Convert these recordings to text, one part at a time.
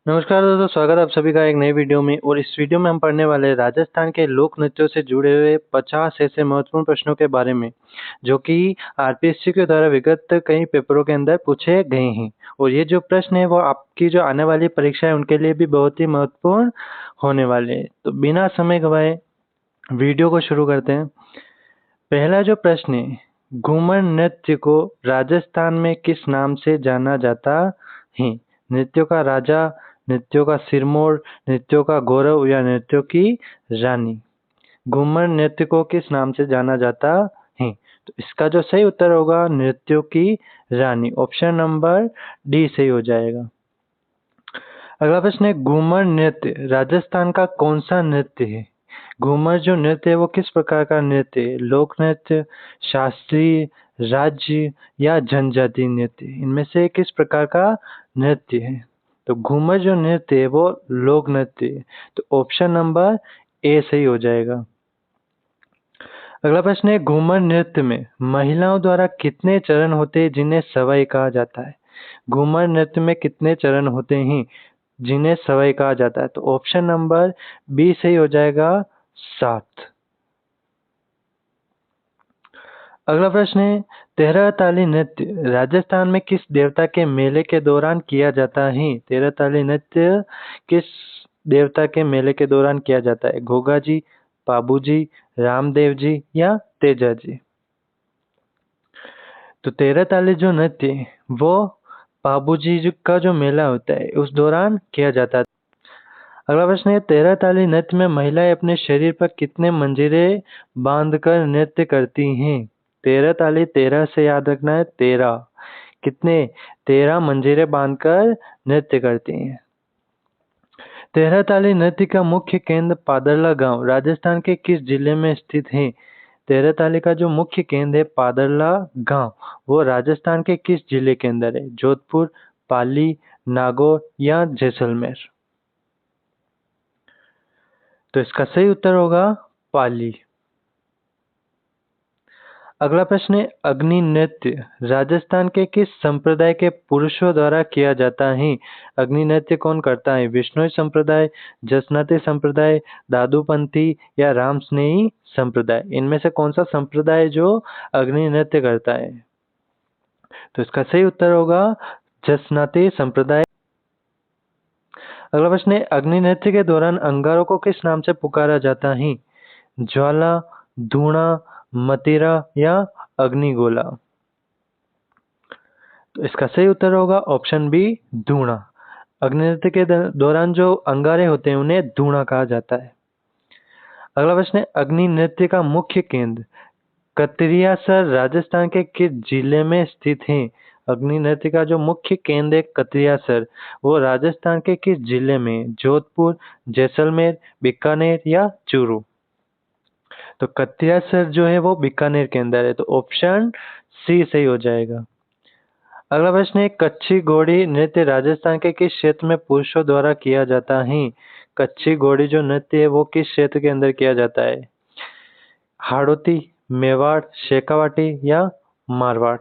नमस्कार दोस्तों, स्वागत है आप सभी का एक नई वीडियो में। और इस वीडियो में हम पढ़ने वाले हैं राजस्थान के लोक नृत्यों से जुड़े हुए 50 ऐसे महत्वपूर्ण प्रश्नों के बारे में, जो कि आरपीएससी के द्वारा विगत कई पेपरों के अंदर पूछे गए हैं। और ये जो प्रश्न है वो आपकी जो आने वाली परीक्षा है उनके लिए भी बहुत ही महत्वपूर्ण होने वाले हैं। तो बिना समय गवाए वीडियो को शुरू करते हैं। पहला जो प्रश्न है, घूमर नृत्य को राजस्थान में किस नाम से जाना जाता है? नृत्यों का राजा, नृत्यों का सिरमौर, नृत्यों का गौरव या नृत्यों की रानी। घूमर नृत्य को किस नाम से जाना जाता है? तो इसका जो सही उत्तर होगा नृत्यों की रानी। ऑप्शन नंबर डी सही हो जाएगा। अगला प्रश्न है, घूमर नृत्य राजस्थान का कौन सा नृत्य है? घूमर जो नृत्य है वो किस प्रकार का नृत्य है? लोक नृत्य, शास्त्रीय, राज्य या जनजातीय नृत्य? इनमें से किस प्रकार का नृत्य है? तो घूमर जो नृत्य है वो लोक नृत्य है। तो ऑप्शन नंबर ए सही हो जाएगा। अगला प्रश्न है, घूमर नृत्य में महिलाओं द्वारा कितने चरण होते हैं जिन्हें सवाई कहा जाता है? घूमर नृत्य में कितने चरण होते हैं जिन्हें सवाई कहा जाता है? तो ऑप्शन नंबर बी सही हो जाएगा, 7। अगला प्रश्न है, तेरह ताली नृत्य राजस्थान में किस देवता के मेले के दौरान किया जाता है? तेरह ताली नृत्य किस देवता के मेले के दौरान किया जाता है? घोगा जी, पाबू जी, रामदेव जी या तेजा जी? तो तेरह ताली जो नृत्य है, वो पाबू जी का जो मेला होता है उस दौरान किया जाता है। अगला प्रश्न है, तेरह ताली नृत्य में महिलाएं अपने शरीर पर कितने मंजीरे बांधकर नृत्य करती हैं? तेरह ताली 13 से याद रखना है, 13 कितने? 13 मंजीरे बांधकर नृत्य करती हैं। तेरह ताली नृत्य का मुख्य केंद्र पादरला गांव राजस्थान के किस जिले में स्थित है? तेरह ताली का जो मुख्य केंद्र है पादरला गांव, वो राजस्थान के किस जिले के अंदर है? जोधपुर, पाली, नागौर या जैसलमेर? तो इसका सही उत्तर होगा पाली। अगला प्रश्न है, अग्नि नृत्य राजस्थान के किस संप्रदाय के पुरुषों द्वारा किया जाता है? अग्नि नृत्य कौन करता है? विश्नोई संप्रदाय, जसनाती संप्रदाय, दादूपंथी या राम स्नेही संप्रदाय? इनमें से कौन सा संप्रदाय जो अग्नि नृत्य करता है? तो इसका सही उत्तर होगा जसनाती संप्रदाय। अगला प्रश्न है, अग्नि नृत्य के दौरान अंगारों को किस नाम से पुकारा जाता है? ज्वाला, धूणा, मदिरा या अग्निगोला? तो इसका सही उत्तर होगा ऑप्शन बी, धूणा। अग्नि नृत्य के दौरान जो अंगारे होते हैं उन्हें धूणा कहा जाता है। अगला प्रश्न है, अग्नि नृत्य का मुख्य केंद्र कतरियासर राजस्थान के किस जिले में स्थित है? अग्नि नृत्य का जो मुख्य केंद्र है कतरियासर, वो राजस्थान के किस जिले में? जोधपुर, जैसलमेर, बीकानेर या चूरू? तो कतरियासर जो है वो बीकानेर के अंदर है। तो ऑप्शन सी सही हो जाएगा। अगला प्रश्न है, कच्छी घोड़ी नृत्य राजस्थान के किस क्षेत्र में पुरुषों द्वारा किया जाता है? कच्छी घोड़ी जो नृत्य है वो किस क्षेत्र के अंदर किया जाता है? हाड़ौती, मेवाड़, शेखावाटी या मारवाड़?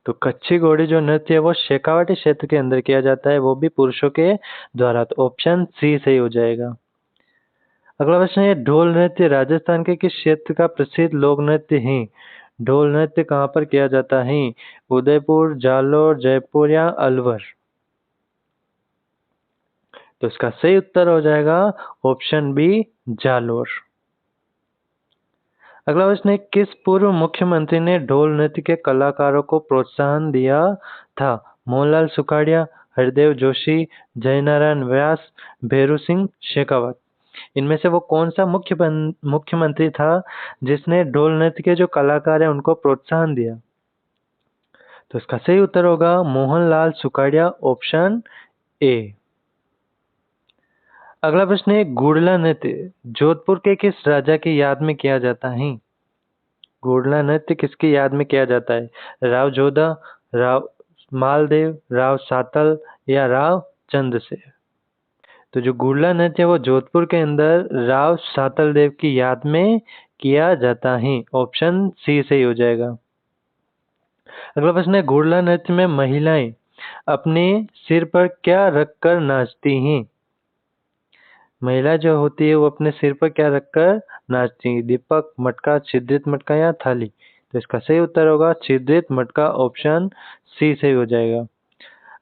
तो कच्छी घोड़ी जो नृत्य है वो शेखावाटी क्षेत्र के अंदर किया जाता है, वो भी पुरुषों के द्वारा। तो ऑप्शन सी सही हो जाएगा। अगला प्रश्न है, ढोल नृत्य राजस्थान के किस क्षेत्र का प्रसिद्ध लोक नृत्य है? ढोल नृत्य कहाँ पर किया जाता है? उदयपुर, जालोर, जयपुर या अलवर? तो इसका सही उत्तर हो जाएगा ऑप्शन बी, जालोर। अगला प्रश्न है, किस पूर्व मुख्यमंत्री ने ढोल नृत्य के कलाकारों को प्रोत्साहन दिया था? मोहनलाल सुखाड़िया, हरदेव जोशी, जयनारायण व्यास, भैरू सिंह शेखावत? इनमें से वो कौन सा मुख्यमंत्री था जिसने ढोल नृत्य के जो कलाकार हैं उनको प्रोत्साहन दिया? तो इसका सही उत्तर होगा मोहनलाल सुखाड़िया, ऑप्शन ए। अगला प्रश्न है, गुड़ला नृत्य जोधपुर के किस राजा की याद में किया जाता है? गुड़ला नृत्य किसकी याद में किया जाता है? राव जोधा, राव मालदेव, राव सातल या राव चंद्रसेन? तो जो गुड़ला नृत्य है वो जोधपुर के अंदर राव सातल देव की याद में किया जाता है। ऑप्शन सी सही हो जाएगा। अगला प्रश्न है, गुड़ला नृत्य में महिलाएं अपने सिर पर क्या रखकर नाचती हैं? महिला जो होती है वो अपने सिर पर क्या रखकर नाचती है? दीपक, मटका, छिद्रित मटका या थाली? तो इसका सही उत्तर होगा छिद्रित मटका, ऑप्शन सी सही हो जाएगा।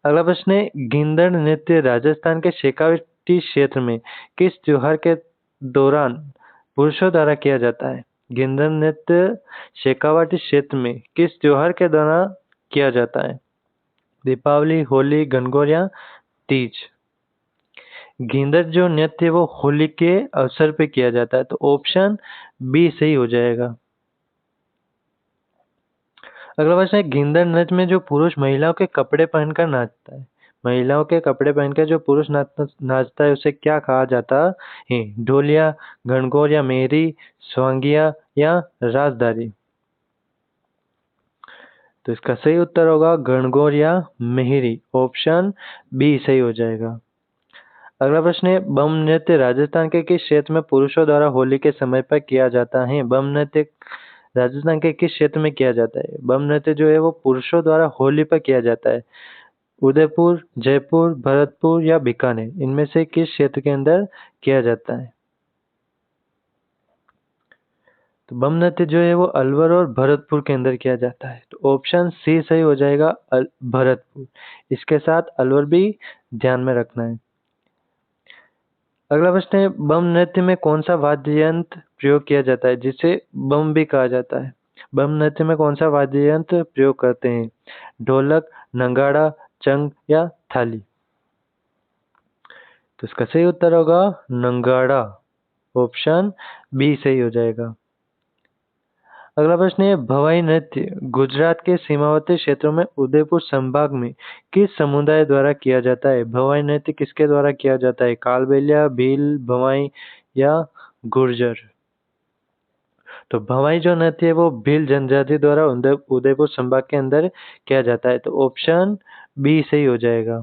अगला प्रश्न है, गिंदड़ नृत्य राजस्थान के शेखावाटी क्षेत्र में किस त्योहार के दौरान पुरुषों द्वारा किया जाता है? गिंदड़ नृत्य शेखावाटी क्षेत्र में किस त्योहार के दौरान किया जाता है? दीपावली, होली, गणगौर या तीज? गिंदड़ जो नृत्य है वो होली के अवसर पे किया जाता है, तो ऑप्शन बी सही हो जाएगा। अगला प्रश्न है, गिंदड़ नृत्य में जो पुरुष महिलाओं के कपड़े पहनकर नाचता है, महिलाओं के कपड़े पहनकर जो पुरुष नाचता है उसे क्या कहा जाता है? ढोलिया, गणगौर या मेहरी, स्वांगिया या राजदारी? तो इसका सही उत्तर होगा गणगौर या मेहरी, ऑप्शन बी सही हो जाएगा। अगला प्रश्न है, बम नृत्य राजस्थान के किस क्षेत्र में पुरुषों द्वारा होली के समय पर किया जाता है? बम नृत्य राजस्थान के किस क्षेत्र में किया जाता है? बम नृत्य जो है वो पुरुषों द्वारा होली पर किया जाता है। उदयपुर, जयपुर, भरतपुर या बीकानेर, इनमें से किस क्षेत्र के अंदर किया जाता है? तो बम नृत्य जो है वो अलवर और भरतपुर के अंदर किया जाता है, तो ऑप्शन सी सही हो जाएगा भरतपुर। इसके साथ अलवर भी ध्यान में रखना है। अगला प्रश्न है, बम नृत्य में कौन सा वाद्य यंत्र प्रयोग किया जाता है जिसे बम भी कहा जाता है? बम नृत्य में कौन सा वाद्य यंत्र प्रयोग करते हैं? ढोलक, नगाड़ा, चंग या थाली? तो इसका सही उत्तर होगा नगाड़ा, ऑप्शन बी सही हो जाएगा। अगला प्रश्न है, भवाई नृत्य गुजरात के सीमावर्ती क्षेत्रों में उदयपुर संभाग में किस समुदाय द्वारा किया जाता है? भवाई नृत्य किसके द्वारा किया जाता है? कालबेलिया, भील, भवाई या गुर्जर? तो भवाई जो नृत्य है वो भील जनजाति द्वारा उदयपुर संभाग के अंदर किया जाता है, तो ऑप्शन बी सही हो जाएगा।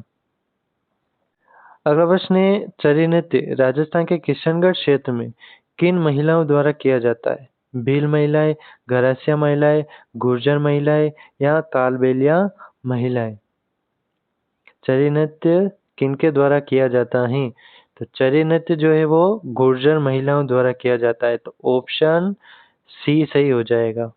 अगला प्रश्न है, चरी नृत्य राजस्थान के किशनगढ़ क्षेत्र में किन महिलाओं द्वारा किया जाता है? भील महिलाएं, गरासिया महिलाएं, गुर्जर महिलाएं या कालबेलिया महिलाएं? चरी नृत्य किनके द्वारा किया जाता है? तो चरी नृत्य जो है वो गुर्जर महिलाओं द्वारा किया जाता है, तो ऑप्शन सी सही हो जाएगा।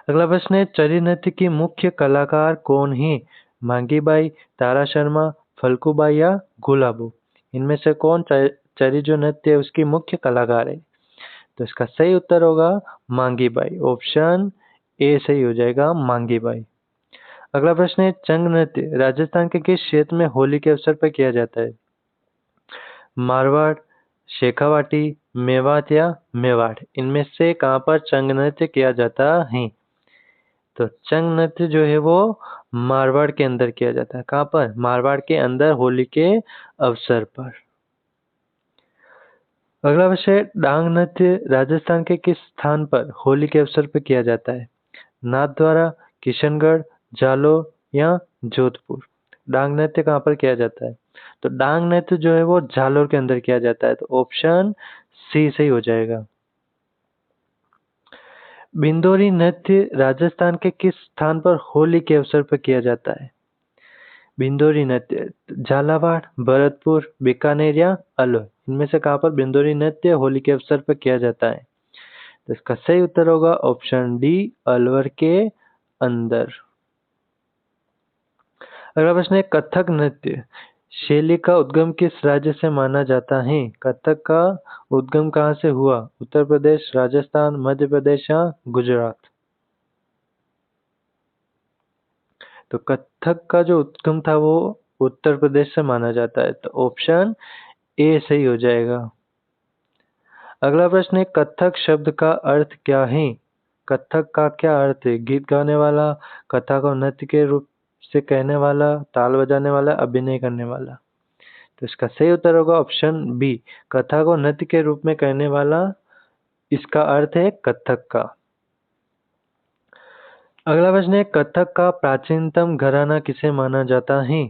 अगला प्रश्न है, चरी नृत्य की मुख्य कलाकार कौन है? मांगीबाई, तारा शर्मा, फल्गुबाई या गुलाबो? इनमें से कौन चरी जो नृत्य है उसकी मुख्य कलाकार है? तो इसका सही उत्तर होगा मांगीबाई, ऑप्शन ए सही हो जाएगा मांगीबाई। अगला प्रश्न है, चंग नृत्य राजस्थान के किस क्षेत्र में होली के अवसर पर किया जाता है? मारवाड़, शेखावाटी, मेवात या मेवाड़, इनमें से कहाँ पर चंग नृत्य किया जाता है? तो चंग नृत्य जो है वो मारवाड़ के अंदर किया जाता है। कहाँ पर? मारवाड़ के अंदर होली के अवसर पर। अगला विषय, डांग नृत्य राजस्थान के किस स्थान पर होली के अवसर पर किया जाता है? नाथद्वारा, किशनगढ़, जालोर या जोधपुर? डांग नृत्य कहाँ पर किया जाता है? तो डांग नृत्य जो है वो जालोर के अंदर किया जाता है, तो ऑप्शन सी सही हो जाएगा। बिंदोरी नृत्य राजस्थान के किस स्थान पर होली के अवसर पर किया जाता है? बिंदोरी नृत्य झालावाड़, भरतपुर, बीकानेर या अलवर, इनमें से कहाँ पर बिंदोरी नृत्य होली के अवसर पर किया जाता है? तो इसका सही उत्तर होगा ऑप्शन डी, अलवर के अंदर। अगला प्रश्न है, कथक नृत्य शैली का उद्गम किस राज्य से माना जाता है? कथक का उद्गम कहाँ से हुआ? उत्तर प्रदेश, राजस्थान, मध्य प्रदेश या गुजरात? तो कथक का जो उद्गम था वो उत्तर प्रदेश से माना जाता है, तो ऑप्शन ए सही हो जाएगा। अगला प्रश्न है, कथक शब्द का अर्थ क्या है? कथक का क्या अर्थ है? गीत गाने वाला, कथा को नृत्य के रूप से कहने वाला, ताल बजाने वाला, अभिनय करने वाला? तो इसका सही उत्तर होगा ऑप्शन बी, कथा को नृत्य के रूप में कहने वाला, इसका अर्थ है कथक का। अगला प्रश्न है, कथक का प्राचीनतम घराना किसे माना जाता है?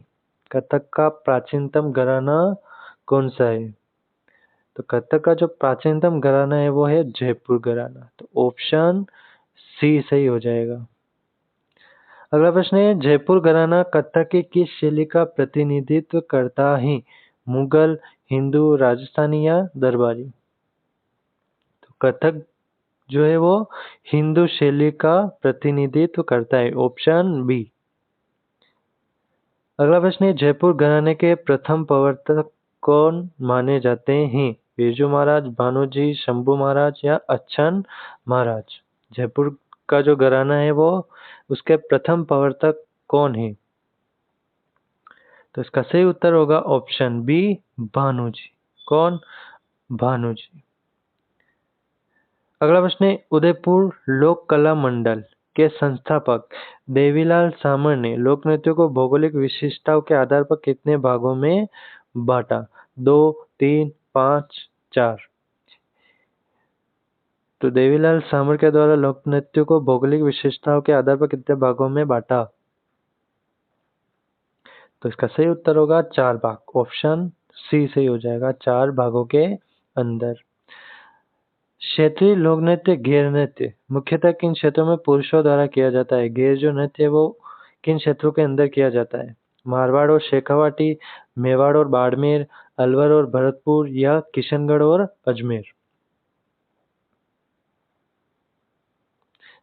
कथक का प्राचीनतम घराना कौन सा है? तो कथक का जो प्राचीनतम घराना है वो है जयपुर घराना, तो ऑप्शन सी सही हो जाएगा। अगला प्रश्न है, जयपुर घराना कथक की किस शैली का प्रतिनिधित्व करता है? मुगल, हिंदू, राजस्थानी या दरबारी? तो कथक जो है वो हिंदू शैली का प्रतिनिधित्व करता है, ऑप्शन बी। अगला प्रश्न है, जयपुर घराने के प्रथम प्रवर्तक कौन माने जाते हैं? बिरजू महाराज, भानुजी, शंभू महाराज या अच्छन महाराज? जयपुर का जो घराना है वो उसके प्रथम प्रवर्तक कौन है? तो इसका सही उत्तर होगा ऑप्शन बी, भानुजी। कौन? भानुजी। अगला प्रश्न है, उदयपुर लोक कला मंडल के संस्थापक देवीलाल सामर ने लोक नृत्य को भौगोलिक विशिष्टताओं के आधार पर कितने भागों में बांटा? 2, 3, 5, 4? तो देवीलाल सामर के द्वारा लोक नृत्य को भौगोलिक विशेषताओं के आधार पर कितने भागों में बांटा? तो इसका सही उत्तर होगा 4 भाग, ऑप्शन सी सही हो जाएगा, 4 भागों के अंदर। क्षेत्रीय लोक नृत्य घेर नृत्य मुख्यतः किन क्षेत्रों में पुरुषों द्वारा किया जाता है? घेर जो नृत्य है वो किन क्षेत्रों के अंदर किया जाता है? मारवाड़ और शेखावाटी, मेवाड़ और बाड़मेर, अलवर और भरतपुर या किशनगढ़ और अजमेर?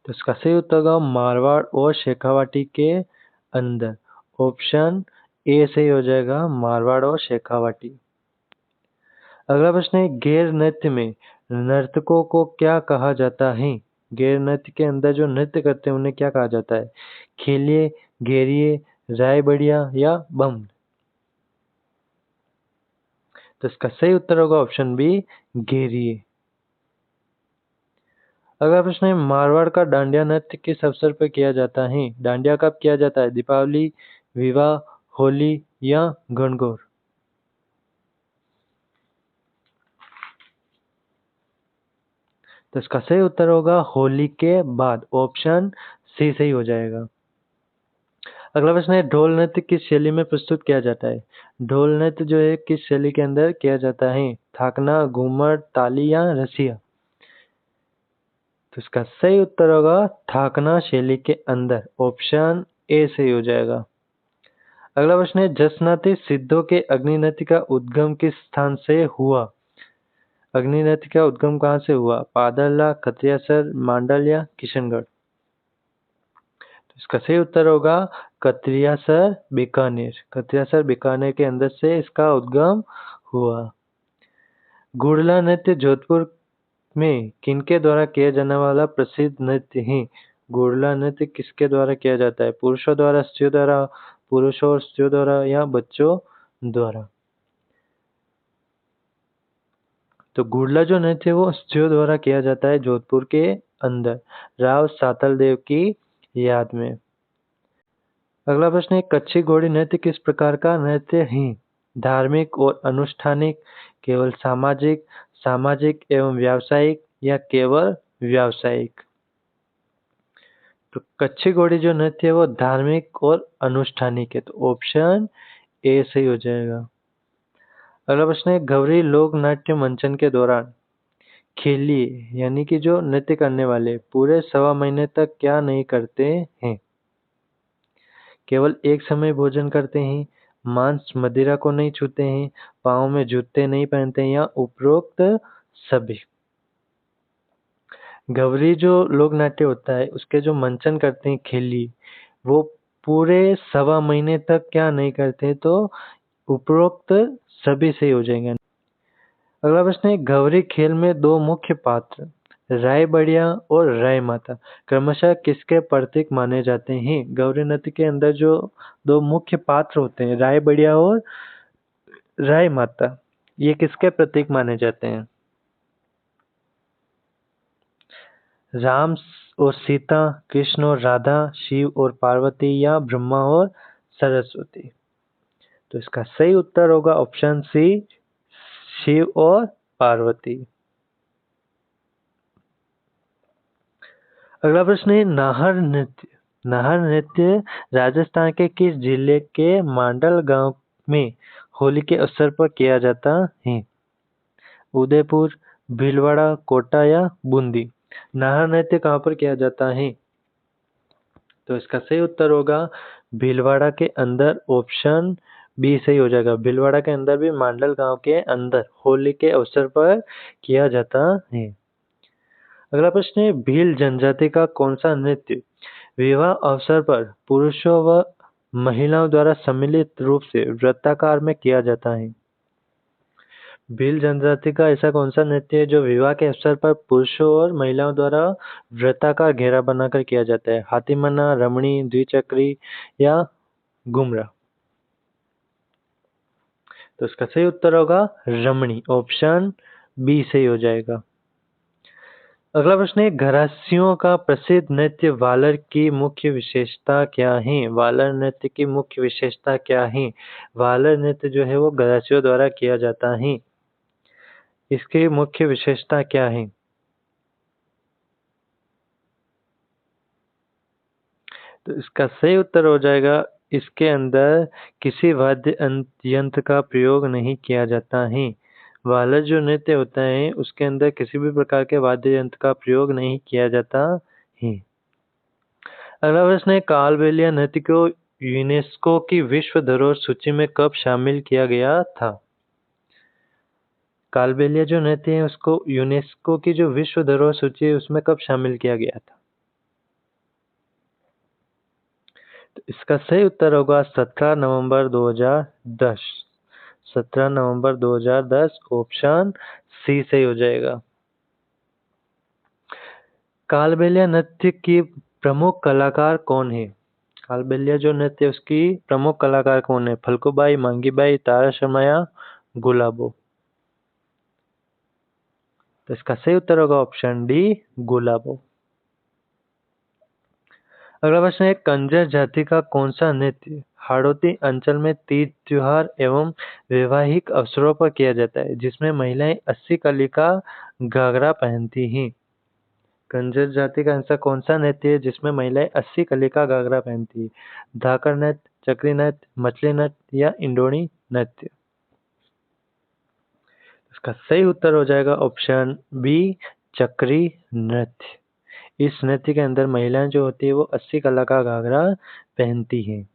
तो इसका सही उत्तर होगा मारवाड़ और शेखावाटी के अंदर, ऑप्शन ए सही हो जाएगा, मारवाड़ और शेखावाटी। अगला प्रश्न है, घेर नृत्य में नर्तकों को क्या कहा जाता है? घेर नृत्य के अंदर जो नृत्य करते हैं उन्हें क्या कहा जाता है? खेलिए, घेरिए, राय बढ़िया या बम? तो इसका सही उत्तर होगा ऑप्शन बी, घेरिए। अगला प्रश्न है, मारवाड़ का डांडिया नृत्य किस अवसर पर किया जाता है? डांडिया कब किया जाता है? दीपावली, विवाह, होली या गणगौर? तो इसका सही उत्तर होगा होली के बाद, ऑप्शन सी सही हो जाएगा। अगला प्रश्न है, ढोल नृत्य किस शैली में प्रस्तुत किया जाता है? ढोल नृत्य जो है किस शैली के अंदर किया जाता है? थाकना, घूमर, ताली या रसिया? तो इसका सही उत्तर होगा थाकना शैली के अंदर, ऑप्शन ए सही हो जाएगा। अगला प्रश्न है, जसनाती सिद्धों के अग्नि नृत्य का उद्गम किस स्थान से हुआ? अग्नि नृत्य का उद्गम कहाँ से हुआ? पादरला, खतियासर, मांडल या किशनगढ़? इसका सही उत्तर होगा कतरियासर बीकानेर। कतरियासर बीकानेर के अंदर से इसका उद्गम हुआ। गुड़ला नृत्य जोधपुर में किनके द्वारा किया जाने वाला प्रसिद्ध नृत्य है? गुड़ला नृत्य किसके द्वारा किया जाता है? पुरुषों द्वारा, स्त्रियों द्वारा, पुरुषों और स्त्रियों द्वारा या बच्चों द्वारा? तो गुड़ला जो नृत्य है वो स्त्रियों द्वारा किया जाता है जोधपुर के अंदर, राव सातल देव की याद में। अगला प्रश्न है, कच्छी घोड़ी नृत्य किस प्रकार का नृत्य है? धार्मिक और अनुष्ठानिक, केवल सामाजिक, सामाजिक एवं व्यावसायिक या केवल व्यावसायिक? तो कच्छी घोड़ी जो नृत्य है वो धार्मिक और अनुष्ठानिक है, तो ऑप्शन ए सही हो जाएगा। अगला प्रश्न है, गौरी लोक नाट्य मंचन के दौरान खेलिए यानी कि जो नृत्य करने वाले पूरे 1.25 महीने तक क्या नहीं करते हैं? केवल एक समय भोजन करते हैं, मांस मदिरा को नहीं छूते हैं, पाँव में जूते नहीं पहनते हैं या उपरोक्त सभी? गौरी जो लोक नाट्य होता है उसके जो मंचन करते हैं खेली, वो पूरे 1.25 महीने तक क्या नहीं करते, तो उपरोक्त सभी से हो जाएंगे। अगला प्रश्न है, गौरी खेल में 2 मुख्य पात्र राय बढ़िया और राय माता क्रमशः किसके प्रतीक माने जाते हैं? गौरी नृत्य के अंदर जो 2 मुख्य पात्र होते हैं राय बढ़िया और राय माता, ये किसके प्रतीक माने जाते हैं? राम और सीता, कृष्ण और राधा, शिव और पार्वती या ब्रह्मा और सरस्वती? तो इसका सही उत्तर होगा ऑप्शन सी, शिव और पार्वती। अगला प्रश्न है, नाहर नृत्य। नाहर नृत्य राजस्थान के किस जिले के मांडल गांव में होली के अवसर पर किया जाता है? उदयपुर, भीलवाड़ा, कोटा या बूंदी? नाहर नृत्य कहाँ पर किया जाता है? तो इसका सही उत्तर होगा भीलवाड़ा के अंदर, ऑप्शन बी सही हो जाएगा। भीलवाड़ा के अंदर भी मांडल गांव के अंदर होली के अवसर पर किया जाता है। अगला प्रश्न है, भील जनजाति का कौन सा नृत्य विवाह अवसर पर पुरुषों व महिलाओं द्वारा सम्मिलित रूप से वृत्ताकार में किया जाता है? भील जनजाति का ऐसा कौन सा नृत्य है जो विवाह के अवसर पर पुरुषों और महिलाओं द्वारा वृत्ताकार घेरा बनाकर किया जाता है? हाथीमना, रमणी, द्विचक्री या घुमरा? तो इसका सही उत्तर होगा रमणी, ऑप्शन बी सही हो जाएगा। अगला प्रश्न है, घरासियों का प्रसिद्ध नृत्य वालर की मुख्य विशेषता क्या है? वालर नृत्य की मुख्य विशेषता क्या है? वालर नृत्य जो है वो घरासियों द्वारा किया जाता है। इसकी मुख्य विशेषता क्या है? तो इसका सही उत्तर हो जाएगा, इसके अंदर किसी वाद्य यंत्र का प्रयोग नहीं किया जाता है। वालर जो नृत्य होता है उसके अंदर किसी भी प्रकार के वाद्य यंत्र का प्रयोग नहीं किया जाता है। अगला प्रश्न है, कालबेलिया नृत्य को यूनेस्को की विश्व धरोहर सूची में कब शामिल किया गया था? कालबेलिया जो नृत्य है उसको यूनेस्को की जो विश्व धरोहर सूची है उसमें कब शामिल किया गया था? तो इसका सही उत्तर होगा 17 नवंबर 2010। 17 नवंबर 2010, ऑप्शन सी सही हो जाएगा। कालबेलिया नृत्य की प्रमुख कलाकार कौन है? कालबेलिया जो नृत्य है उसकी प्रमुख कलाकार कौन है? फल्गुबाई, मांगीबाई, तारा शर्मा या गुलाबो? तो इसका सही उत्तर होगा ऑप्शन डी, गुलाबो। अगला प्रश्न है, कंजर जाति का कौन सा नृत्य हाड़ौती अंचल में तीज त्योहार एवं वैवाहिक अवसरों पर किया जाता है, जिसमें महिलाएं 80 कली का घाघरा पहनती हैं? कंजर जाति का ऐसा कौन सा नृत्य है जिसमें महिलाएं 80 कली का घाघरा पहनती है? धाकर नृत्य, चक्री नृत्य, मछली नृत्य या इंडोनी नृत्य? इसका सही उत्तर हो जाएगा ऑप्शन बी, चक्री नृत्य। इस नृत्य के अंदर महिलाएं जो होती है वो 80 कला का घाघरा पहनती हैं।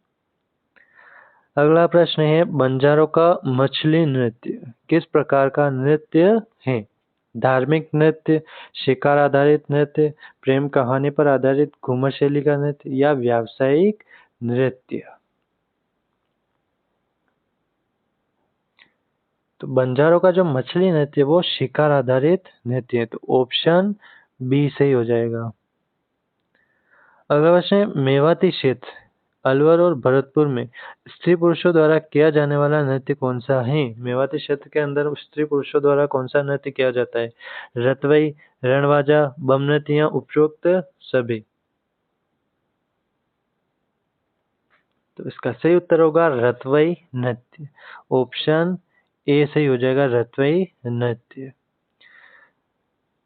अगला प्रश्न है, बंजारों का मछली नृत्य किस प्रकार का नृत्य है? धार्मिक नृत्य, शिकार आधारित नृत्य, प्रेम कहानी पर आधारित घूमर शैली का नृत्य या व्यावसायिक नृत्य? तो बंजारों का जो मछली नृत्य है वो शिकार आधारित नृत्य है, तो ऑप्शन बी सही हो जाएगा। अगला प्रश्न है, मेवाती क्षेत्र अलवर और भरतपुर में स्त्री पुरुषों द्वारा किया जाने वाला नृत्य कौन सा है? मेवाती क्षेत्र के अंदर स्त्री पुरुषों द्वारा कौन सा नृत्य किया जाता है? रतवई, रणवाजा, बम नृत्य या उपरोक्त सभी? तो इसका सही उत्तर होगा रतवई नृत्य, ऑप्शन ए सही हो जाएगा, रतवई नृत्य।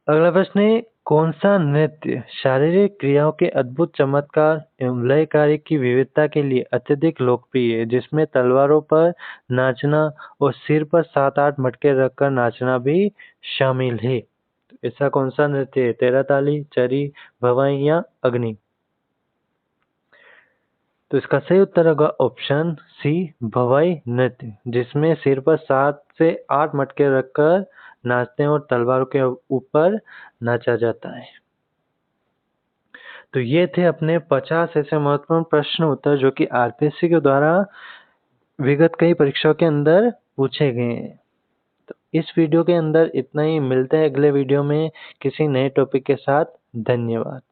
अगला प्रश्न है, कौन सा नृत्य शारीरिक क्रियाओं के अद्भुत चमत्कार एवं लयकारी की विविधता के लिए अत्यधिक लोकप्रिय है, जिसमें तलवारों पर नाचना और सिर पर 7-8 मटके रखकर नाचना भी शामिल है? तो ऐसा कौन सा नृत्य है? तेरह ताली, चरी, भवाई या अग्नि? तो इसका सही उत्तर होगा ऑप्शन सी, भवाई नृत्य, जिसमें सिर पर 7 से 8 मटके रखकर नाचते हैं और तलवारों के ऊपर नाचा जाता है। तो ये थे अपने 50 ऐसे महत्वपूर्ण प्रश्न उत्तर जो कि आरपीएससी के द्वारा विगत कई परीक्षाओं के अंदर पूछे गए हैं। तो इस वीडियो के अंदर इतना ही, मिलते हैं अगले वीडियो में किसी नए टॉपिक के साथ। धन्यवाद।